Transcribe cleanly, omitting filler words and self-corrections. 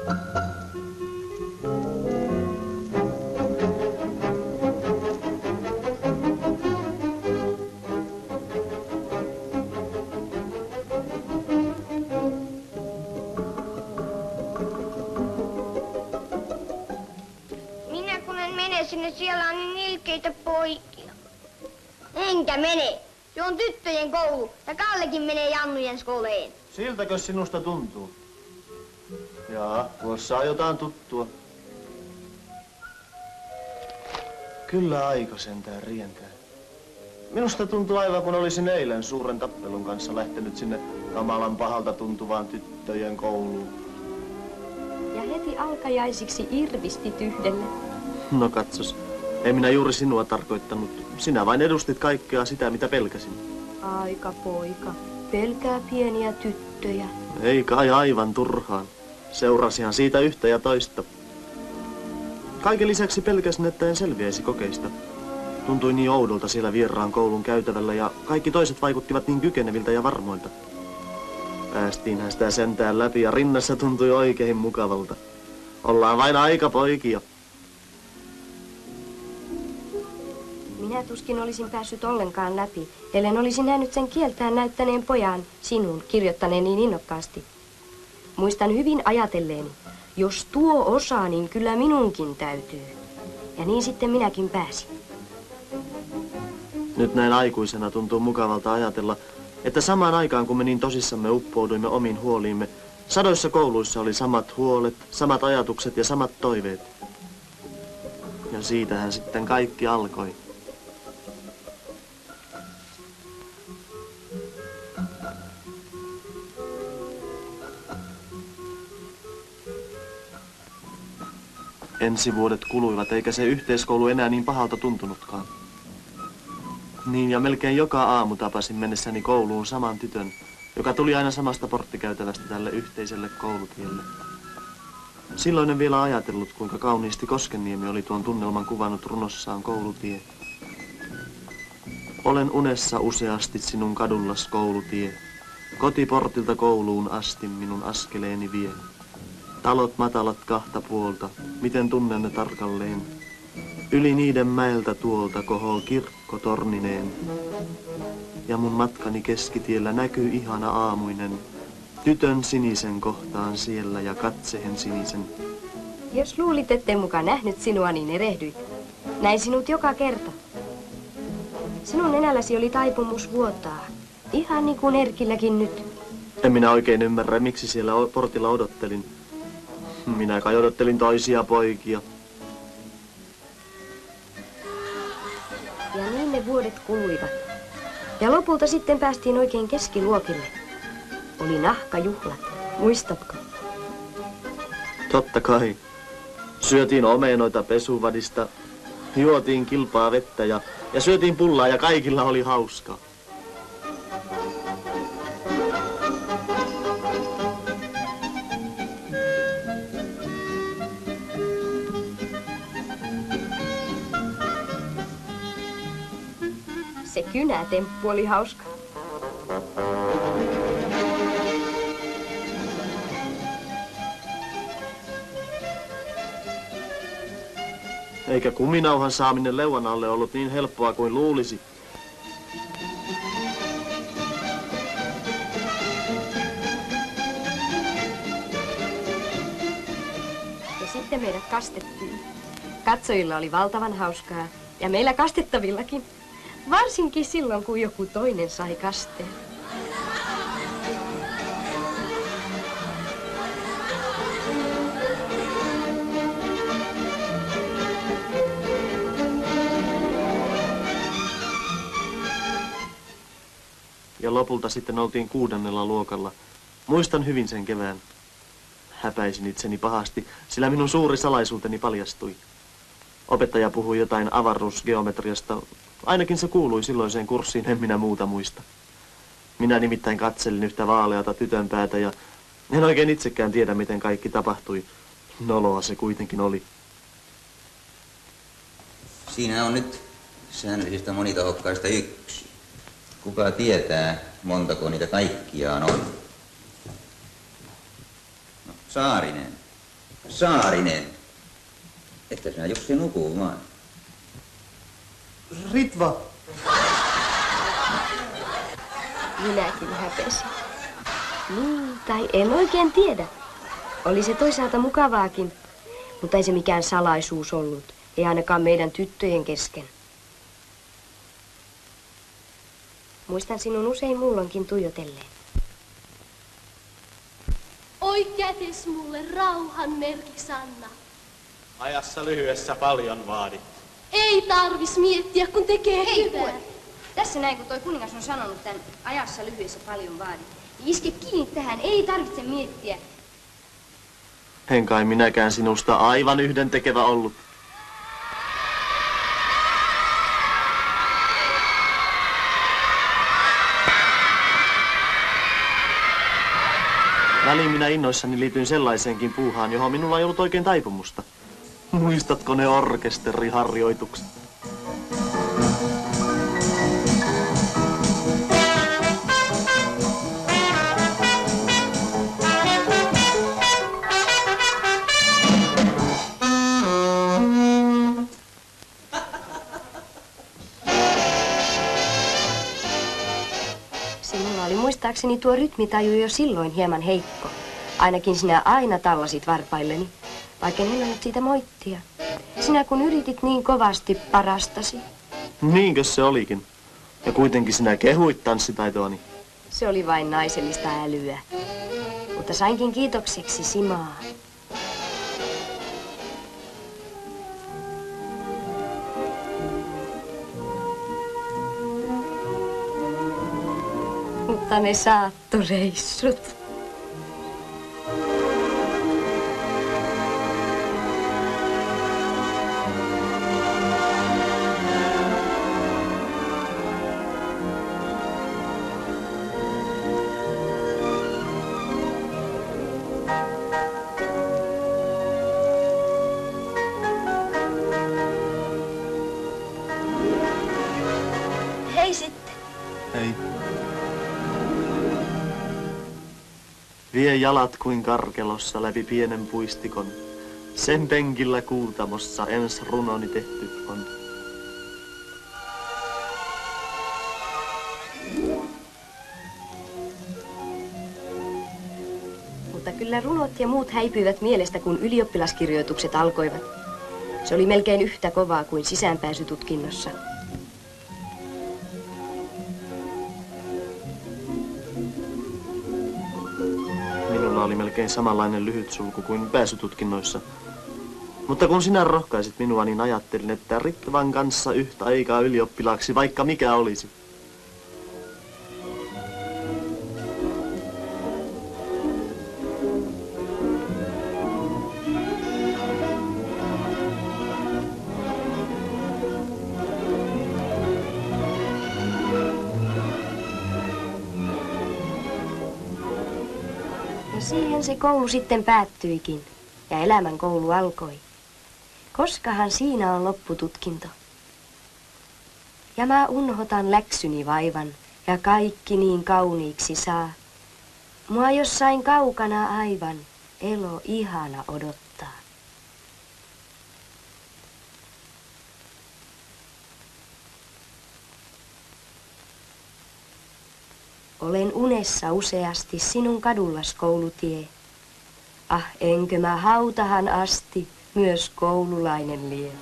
Minä kun en mene sinne, siellä on niin ilkeitä poikia. Enkä mene. Se on tyttöjen koulu ja Kallekin menee Jannujen skoleen. Siltäkö sinusta tuntuu? Jaa, tuossa on jotain tuttua. Kyllä aika sentään rientää. Minusta tuntuu aivan kun olisin eilen suuren tappelun kanssa lähtenyt sinne kamalan pahalta tuntuvaan tyttöjen kouluun. Ja heti alkajaisiksi irvistit yhdelle. No katsos, ei minä juuri sinua tarkoittanut. Sinä vain edustit kaikkea sitä, mitä pelkäsin. Aika poika, pelkää pieniä tyttöjä. Ei kai aivan turhaan. Seurasihan siitä yhtä ja toista. Kaiken lisäksi pelkäsin, että en selviäisi kokeista. Tuntui niin oudolta siellä vieraan koulun käytävällä ja kaikki toiset vaikuttivat niin kykeneviltä ja varmoilta. Päästiinhän sitä sentään läpi ja rinnassa tuntui oikein mukavalta. Ollaan vain aika poikia. Minä tuskin olisin päässyt ollenkaan läpi, ellen olisin nähnyt sen kieltään näyttäneen pojan, sinun, kirjoittaneen niin innokkaasti. Muistan hyvin ajatelleeni, jos tuo osaa, niin kyllä minunkin täytyy. Ja niin sitten minäkin pääsin. Nyt näin aikuisena tuntuu mukavalta ajatella, että samaan aikaan kun me niin tosissamme uppouduimme omiin huoliimme, sadoissa kouluissa oli samat huolet, samat ajatukset ja samat toiveet. Ja siitähän sitten kaikki alkoi. Ensivuodet kuluivat, eikä se yhteiskoulu enää niin pahalta tuntunutkaan. Niin, ja melkein joka aamu tapasin mennessäni kouluun saman tytön, joka tuli aina samasta porttikäytävästä tälle yhteiselle koulutielle. Silloin en vielä ajatellut, kuinka kauniisti Koskenniemi oli tuon tunnelman kuvannut runossaan Koulutie. Olen unessa useasti sinun kadullas koulutie. Kotiportilta kouluun asti minun askeleeni vie. Talot matalat kahta puolta, miten tunnen ne tarkalleen. Yli niiden mäeltä tuolta kohoo kirkko tornineen. Ja mun matkani keskitiellä näkyy ihana aamuinen. Tytön sinisen kohtaan siellä ja katsehen sinisen. Jos luulit, etten muka nähnyt sinua, niin erehdyit. Näin sinut joka kerta. Sinun nenälläsi oli taipumus vuotaa. Ihan niin kuin Erkilläkin nyt. En minä oikein ymmärrä, miksi siellä portilla odottelin. Minä kai odottelin toisia poikia. Ja niin ne vuodet kuluivat. Ja lopulta sitten päästiin oikein keskiluokille. Oli nahkajuhlat, muistatko? Totta kai. Syötiin omenoita pesuvadista, juotiin kilpaa vettä ja syötiin pullaa ja kaikilla oli hauskaa. Se kynätemppu oli hauska. Eikä kuminauhan saaminen leuan alle ollut niin helppoa kuin luulisi. Ja sitten meidät kastettiin. Katsojilla oli valtavan hauskaa. Ja meillä kastettavillakin. Varsinkin silloin, kun joku toinen sai kasteen. Ja lopulta sitten oltiin 6. luokalla. Muistan hyvin sen kevään. Häpäisin itseni pahasti, sillä minun suuri salaisuuteni paljastui. Opettaja puhui jotain avaruusgeometriasta. Ainakin se kuului silloiseen kurssiin, en minä muuta muista. Minä nimittäin katselin yhtä vaaleata tytön päätä ja en oikein itsekään tiedä, miten kaikki tapahtui. Noloa se kuitenkin oli. Siinä on nyt säännöllisistä monitahokkaista yksi. Kuka tietää, montako niitä kaikkiaan on? No, Saarinen. Saarinen. Että sinä Jussi nukumaan. Ritva! Minäkin häpesin. Niin, tai en oikein tiedä. Oli se toisaalta mukavaakin, mutta ei se mikään salaisuus ollut. Ei ainakaan meidän tyttöjen kesken. Muistan sinun usein mullonkin tuijotelleen. Oi kätes mulle rauhan merkki, Sanna. Ajassa lyhyessä paljon vaadit. Ei tarvis miettiä, kun tekee Hei, hyvää. Tässä näin, kun toi kuningas on sanonut tämän ajassa lyhyessä paljon vaadit. Iske kiinni tähän, ei tarvitse miettiä. En kai minäkään sinusta aivan yhdentekevä ollut. Väliin minä innoissani liityin sellaiseenkin puuhaan, johon minulla ei ollut oikein taipumusta. Muistatko ne orkesteriharjoitukset? Sinulla oli muistaakseni tuo rytmitaju jo silloin hieman heikko. Ainakin sinä aina tallasit varpailleni, vaikka en ollut siitä moittia. Sinä kun yritit niin kovasti parastasi. Niinkö se olikin? Ja kuitenkin sinä kehuit tanssitaitoani. Se oli vain naisellista älyä. Mutta sainkin kiitokseksi simaa. Mutta ne saattoreissut. Hei sitten. Hei. Vie jalat kuin karkelossa läpi pienen puistikon. Sen penkillä kuutamossa ens runoni tehty on. Mutta kyllä runot ja muut häipyivät mielestä, kun ylioppilaskirjoitukset alkoivat. Se oli melkein yhtä kovaa kuin sisäänpääsytutkinnossa. Minulla oli melkein samanlainen lyhyt sulku kuin pääsytutkinnoissa. Mutta kun sinä rohkaisit minua, niin ajattelin, että Ritvan kanssa yhtä aikaa ylioppilaaksi, vaikka mikä olisi. Ja siihen se koulu sitten päättyikin ja elämän koulu alkoi. Koskahan siinä on loppututkinto? Ja mä unhotan läksyni vaivan ja kaikki niin kauniiksi saa. Mua jossain kaukana aivan elo ihana odottaa. Olen unessa useasti sinun kadullas koulutie. Ah, enkö mä hautahan asti myös koululainen lie.